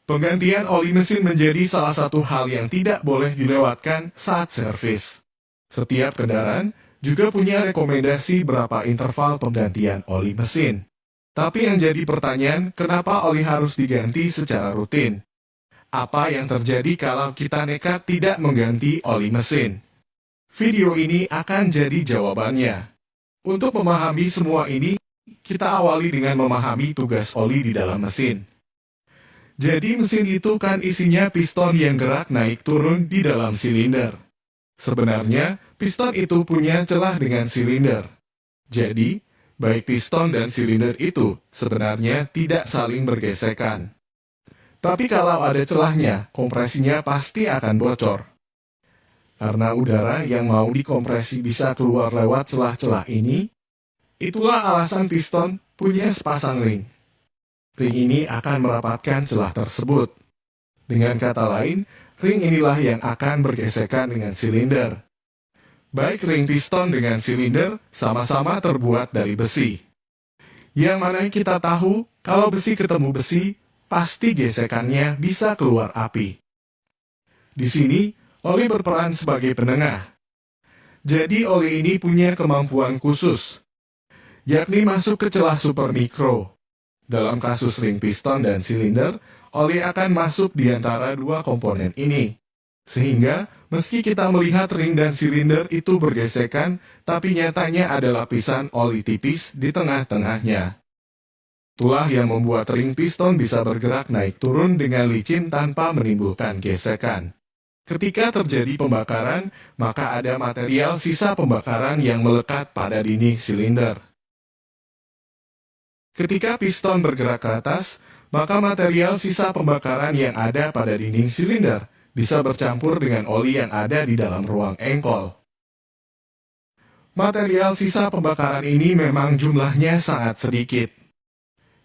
Penggantian oli mesin menjadi salah satu hal yang tidak boleh dilewatkan saat servis. Setiap kendaraan juga punya rekomendasi berapa interval penggantian oli mesin. Tapi yang jadi pertanyaan, kenapa oli harus diganti secara rutin? Apa yang terjadi kalau kita nekat tidak mengganti oli mesin? Video ini akan jadi jawabannya. Untuk memahami semua ini, kita awali dengan memahami tugas oli di dalam mesin. Jadi mesin itu kan isinya piston yang gerak naik turun di dalam silinder. Sebenarnya, piston itu punya celah dengan silinder. Jadi, baik piston dan silinder itu sebenarnya tidak saling bergesekan. Tapi kalau ada celahnya, kompresinya pasti akan bocor. Karena udara yang mau dikompresi bisa keluar lewat celah-celah ini, itulah alasan piston punya sepasang ring. Ring ini akan merapatkan celah tersebut. Dengan kata lain, ring inilah yang akan bergesekan dengan silinder. Baik ring piston dengan silinder sama-sama terbuat dari besi. Yang mana kita tahu, kalau besi ketemu besi, pasti gesekannya bisa keluar api. Di sini, oli berperan sebagai penengah. Jadi oli ini punya kemampuan khusus, yakni masuk ke celah supermikro. Dalam kasus ring piston dan silinder, oli akan masuk di antara dua komponen ini. Sehingga, meski kita melihat ring dan silinder itu bergesekan, tapi nyatanya ada lapisan oli tipis di tengah-tengahnya. Itulah yang membuat ring piston bisa bergerak naik turun dengan licin tanpa menimbulkan gesekan. Ketika terjadi pembakaran, maka ada material sisa pembakaran yang melekat pada dinding silinder. Ketika piston bergerak ke atas, maka material sisa pembakaran yang ada pada dinding silinder bisa bercampur dengan oli yang ada di dalam ruang engkol. Material sisa pembakaran ini memang jumlahnya sangat sedikit.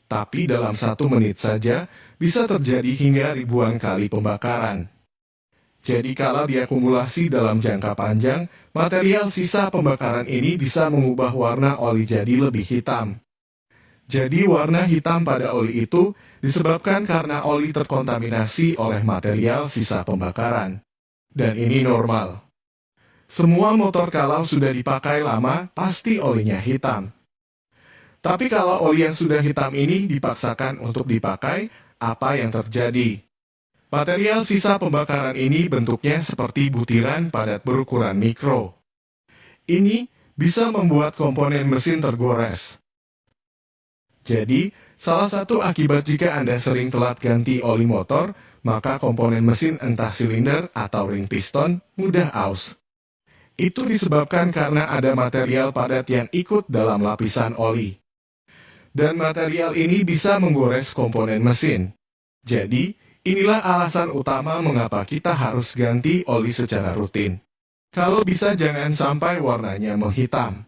Tapi dalam 1 menit saja bisa terjadi hingga ribuan kali pembakaran. Jadi kalau diakumulasi dalam jangka panjang, material sisa pembakaran ini bisa mengubah warna oli jadi lebih hitam. Jadi warna hitam pada oli itu disebabkan karena oli terkontaminasi oleh material sisa pembakaran. Dan ini normal. Semua motor kalau sudah dipakai lama, pasti olinya hitam. Tapi kalau oli yang sudah hitam ini dipaksakan untuk dipakai, apa yang terjadi? Material sisa pembakaran ini bentuknya seperti butiran padat berukuran mikro. Ini bisa membuat komponen mesin tergores. Jadi, salah satu akibat jika Anda sering telat ganti oli motor, maka komponen mesin entah silinder atau ring piston mudah aus. Itu disebabkan karena ada material padat yang ikut dalam lapisan oli. Dan material ini bisa menggores komponen mesin. Jadi, inilah alasan utama mengapa kita harus ganti oli secara rutin. Kalau bisa jangan sampai warnanya menghitam.